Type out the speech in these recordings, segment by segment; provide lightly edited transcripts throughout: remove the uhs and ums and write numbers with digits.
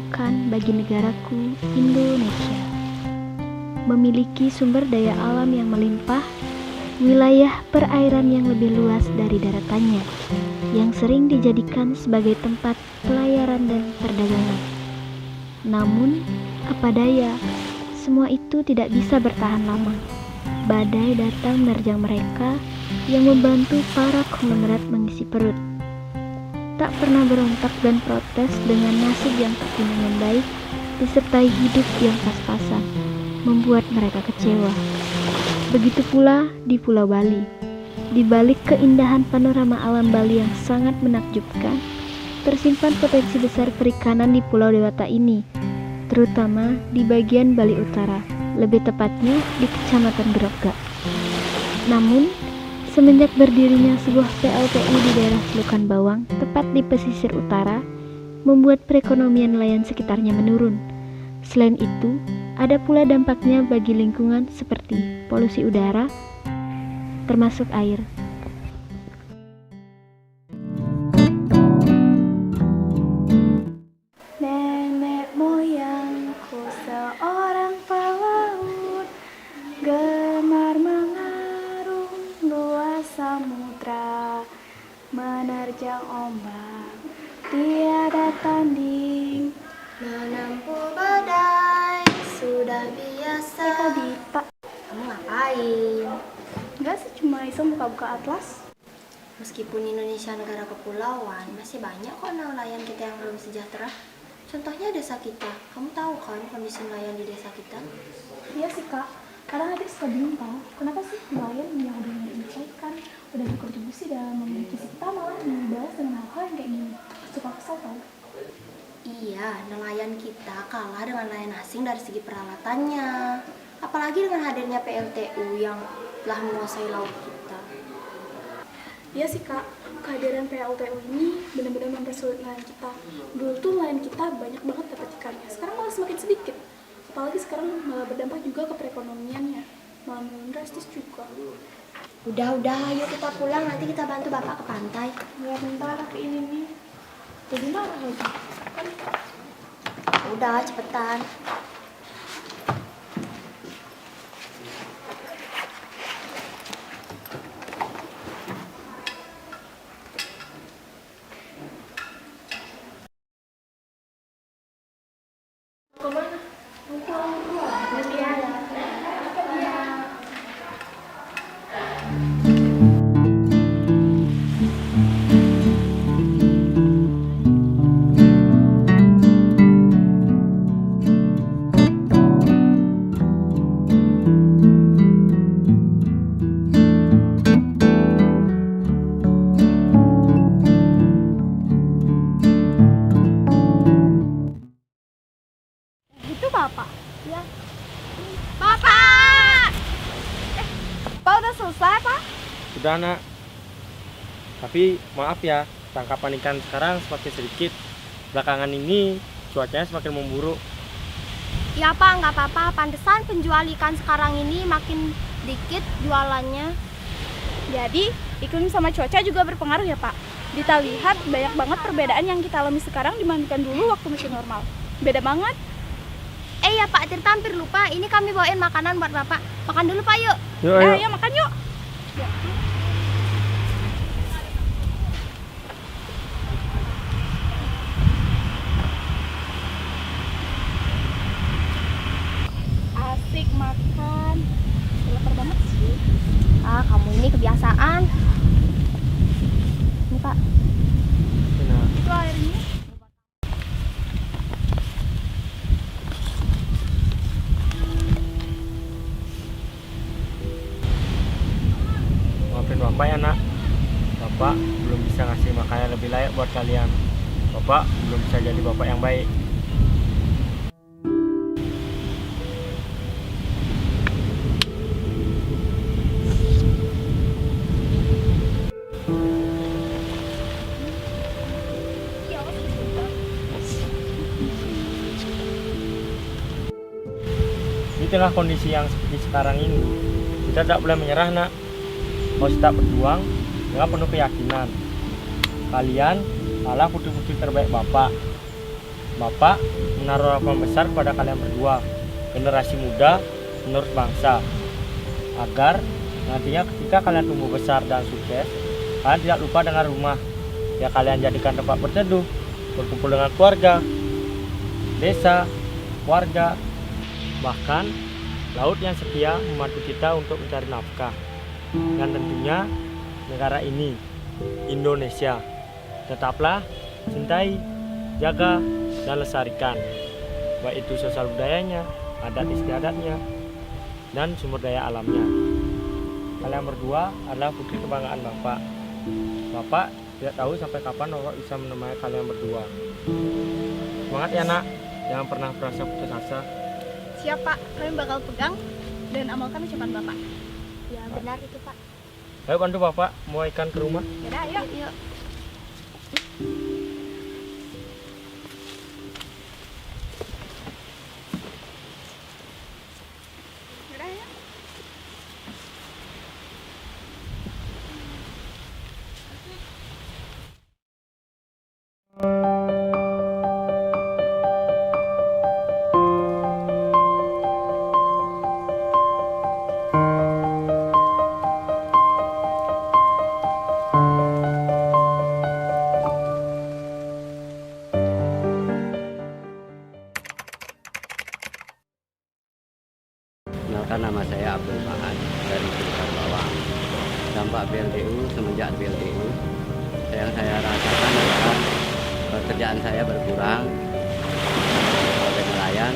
diperlukan bagi negaraku, Indonesia. Memiliki sumber daya alam yang melimpah, wilayah perairan yang lebih luas dari daratannya, yang sering dijadikan sebagai tempat pelayaran dan perdagangan. Namun, apa daya, semua itu tidak bisa bertahan lama. Badai datang menerjang mereka yang membantu para konglomerat mengisi perut. Tak pernah berontak dan protes dengan nasib yang tak kunjung membaik, disertai hidup yang pas-pasan, membuat mereka kecewa. Begitu pula di Pulau Bali. Di balik keindahan panorama alam Bali yang sangat menakjubkan, tersimpan potensi besar perikanan di Pulau Dewata ini, terutama di bagian Bali Utara, lebih tepatnya di Kecamatan Grogak. Namun, semenjak berdirinya sebuah PLTU di daerah Selokan Bawang, tepat di pesisir utara, membuat perekonomian nelayan sekitarnya menurun. Selain itu, ada pula dampaknya bagi lingkungan seperti polusi udara, termasuk air. Nenek moyangku seorang pelaut, gemar mengarung luas samudra, menerjang ombak tiada tanding, menempuh badai sudah biasa. Tadi Pak, Kamu ngapain? enggak sih, cuma iseng buka-buka atlas. Meskipun Indonesia negara kepulauan, masih banyak kok nelayan kita yang belum sejahtera. Contohnya desa kita. Kamu tahu kan kondisi nelayan di desa kita? Iya sih Kak, kadang adik suka bingung tau, kenapa sih nelayan yang udah nyari ikan, udah berkontribusi dalam memiliki kita malah dibalas dengan hal-hal yang kayak gini. Suka kesel tau. Iya, nelayan kita kalah dengan nelayan asing dari segi peralatannya. Apalagi dengan hadirnya PLTU yang telah menguasai laut kita. Iya sih Kak, kehadiran PLTU ini benar-benar mempersulit nelayan kita. Dulu tuh nelayan kita banyak banget dapat ikannya, sekarang malah semakin sedikit. Apalagi sekarang malah berdampak juga ke perekonomiannya, malah menurun drastis juga. Udah, ayo kita pulang, nanti kita bantu bapak ke pantai. Ya bentar, tapi ini nih, jadi marah lagi. Udah, cepetan. Itu Bapak? Ya. Bapak! Pak udah selesai Pak? Sudah nak. Tapi maaf ya, tangkapan ikan sekarang semakin sedikit. Belakangan ini cuacanya semakin memburuk. Ya Pak, nggak apa-apa. Pantesan penjual ikan sekarang ini makin dikit jualannya. Jadi iklim sama cuaca juga berpengaruh ya Pak? Kita lihat banyak banget perbedaan yang kita alami sekarang dibandingkan dulu waktu masih normal. Beda banget. Ya Pak, Tirta hampir lupa. Ini kami bawain makanan buat Bapak. Makan dulu Pak, yuk. Yuk, ayo. Ayo makan yuk. Asik makan. Lapar banget sih. Kamu ini kebiasaan. Ini Pak. Nah, Itu airnya. maafin bapak ya nak. Bapak belum bisa ngasih makanan lebih layak buat kalian. Bapak belum bisa jadi bapak yang baik. Di tengah kondisi yang seperti sekarang ini, kita tidak boleh menyerah nak. Harus tetap berjuang dengan penuh keyakinan. Kalian adalah putri-putri terbaik Bapak. Bapak menaruh harapan besar pada kalian berdua, generasi muda penerus bangsa, agar nantinya ketika kalian tumbuh besar dan sukses, kalian tidak lupa dengan rumah yang kalian jadikan tempat berteduh, berkumpul dengan keluarga, desa, warga, bahkan laut yang setia membantu kita untuk mencari nafkah. Dan tentunya negara ini, Indonesia, tetaplah cintai, jaga, dan lestarikan, baik itu sosial budayanya, adat istiadatnya, dan sumber daya alamnya. Kalian berdua adalah putri kebanggaan Bapak. Bapak tidak tahu sampai kapan Bapak bisa menemani kalian berdua. Semangat ya nak, jangan pernah merasa putus asa. Siap Pak, kalian bakal pegang dan amalkan ucapan Bapak. Ya benar itu Pak. Ayo bantu Bapak mau ikan ke rumah. Yaudah, ayo. Yuk. Yaudah, ayo. Kenalkan, nama saya Abdul Mahan dari Sekitar Bawang. Dampak BLTU semenjak BLTU yang saya rasakan adalah pekerjaan saya berkurang sebagai nelayan,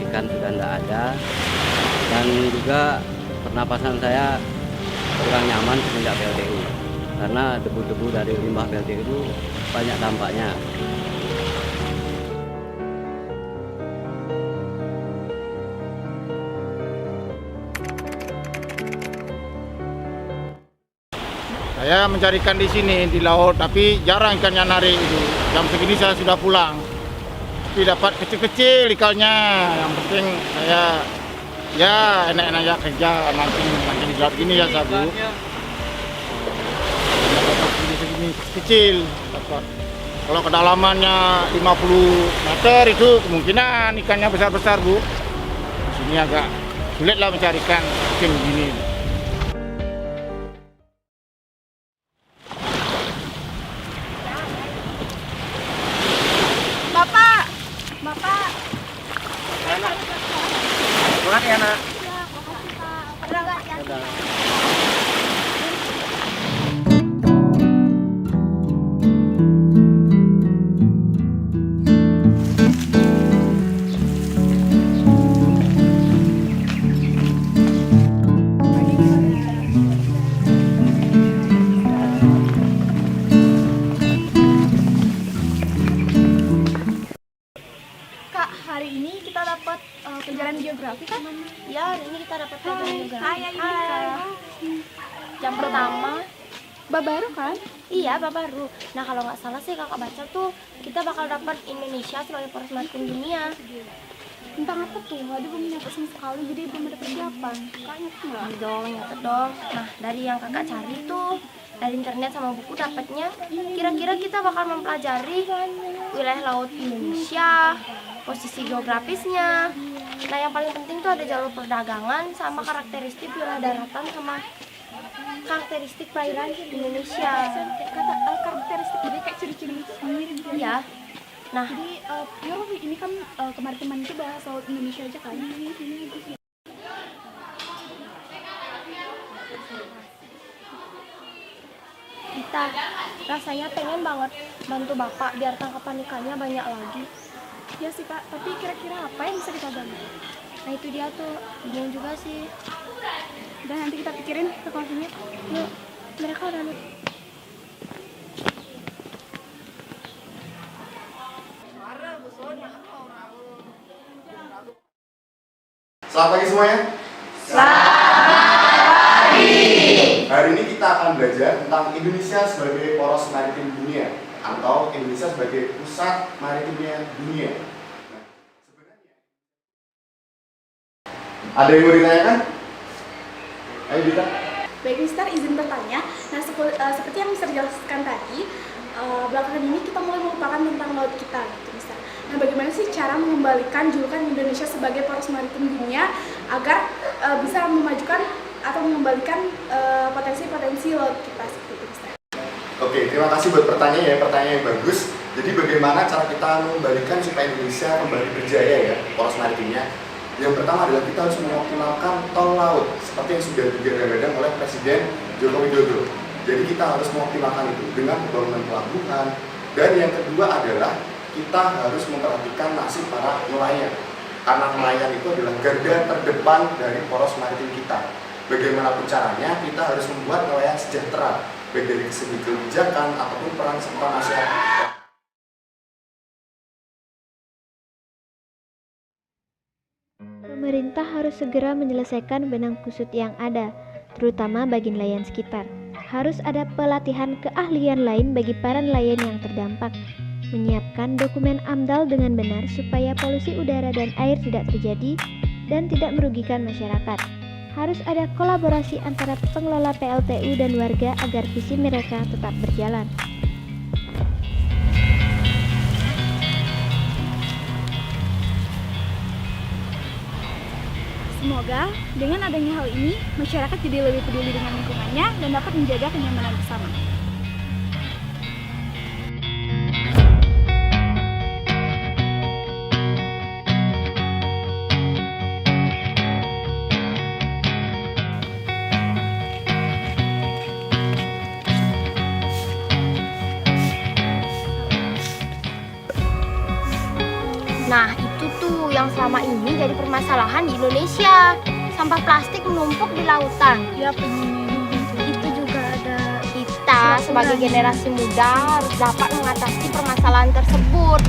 ikan sudah tidak ada, dan juga pernapasan saya kurang nyaman semenjak BLTU karena debu-debu dari limbah BLTU itu banyak dampaknya. Saya mencari ikan di sini di laut, tapi jarang ikannya narik itu. Jam segini saya sudah pulang. Tapi dapat kecil-kecil ikannya. Yang penting saya ya enak-enak aja kerja mancing di laut gini ya sabu. Dapat segini kecil dapat. Kalau kedalamannya 50 meter itu kemungkinan ikannya besar-besar Bu. Di sini agak sulit lah mencari ikan kecil begini. Bapak. Semangat ya nak. Kak, hari ini kita dapat pelajaran geografi kan? Ya, hari ini kita dapat pelajaran geografi. Hai. Jam pertama. Bab baru kan? Iya, baru. Nah, kalau nggak salah sih kakak baca tuh kita bakal dapat Indonesia sebagai poros maritim dunia. Tentang apa tuh? Aduh, belum nyata sama sekali, jadi belum ada persiapan. Kak, nyatet nggak? Dong, nyatet dong. Nah, dari yang kakak cari tuh dari internet sama buku dapatnya, kira-kira kita bakal mempelajari wilayah laut Indonesia, posisi geografisnya. Nah, yang paling penting tuh ada jalur perdagangan sama karakteristik wilayah daratan sama karakteristik perairan Indonesia. Kata karakteristik jadi kayak ciri-ciri itu sendiri gitu. Iya. Nah, Jadi, ini kan kemaritiman itu bahas laut Indonesia aja kan? kita rasanya pengen banget bantu bapak biar tangkapan ikannya banyak lagi. Ya sih Kak, tapi kira-kira apa yang bisa kita bantu? Nah, itu dia tuh, bingung juga sih. Dan nanti kita pikirin ke konsumen. Yuk, mereka udah Selamat pagi semuanya. Selamat pagi. Hari ini kita akan belajar tentang Indonesia sebagai poros maritim dunia atau Indonesia sebagai pusat maritimnya dunia. Nah, sebenarnya ada yang mau ditanyakan? Ayo Dita. Baik Mister, izin bertanya. Nah, seperti yang Mister jelaskan tadi, belakangan ini kita mulai melupakan tentang laut kita, gitu Mister. Nah, bagaimana sih cara mengembalikan julukan Indonesia sebagai poros maritim dunia agar bisa memajukan atau mengembalikan potensi-potensi laut kita seperti itu, Mister? Oke, terima kasih buat pertanyaan yang bagus. Jadi bagaimana cara kita mengembalikan supaya Indonesia kembali berjaya ya poros maritimnya? Yang pertama adalah kita harus mengoptimalkan tol laut seperti yang sudah digadang-gadang oleh Presiden Joko Widodo. Jadi kita harus mengoptimalkan itu dengan pembangunan pelabuhan. Dan yang kedua adalah kita harus memperhatikan nasib para nelayan. Karena nelayan itu adalah garda terdepan dari poros maritim kita. Bagaimanapun caranya, kita harus membuat nelayan sejahtera, baik dari segi kebijakan ataupun peran serta masyarakat. Pemerintah harus segera menyelesaikan benang kusut yang ada, terutama bagi nelayan sekitar. Harus ada pelatihan keahlian lain bagi para nelayan yang terdampak. Menyiapkan dokumen AMDAL dengan benar supaya polusi udara dan air tidak terjadi dan tidak merugikan masyarakat. Harus ada kolaborasi antara pengelola PLTU dan warga agar visi mereka tetap berjalan. Semoga dengan adanya hal ini, masyarakat jadi lebih peduli dengan lingkungannya dan dapat menjaga kenyamanan bersama. Nah, itu tuh yang selama ini jadi permasalahan di Indonesia. Sampah plastik menumpuk di lautan. Ya, itu juga ada. Kita sebagai generasi muda harus dapat mengatasi permasalahan tersebut.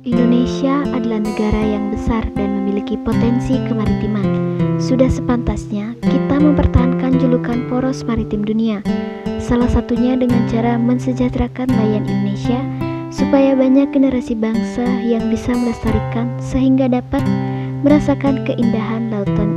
Indonesia adalah negara yang besar dan memiliki potensi kemaritiman. Sudah sepantasnya kita mempertahankan julukan poros maritim dunia. Salah satunya dengan cara mensejahterakan nelayan Indonesia supaya banyak generasi bangsa yang bisa melestarikan sehingga dapat merasakan keindahan lautan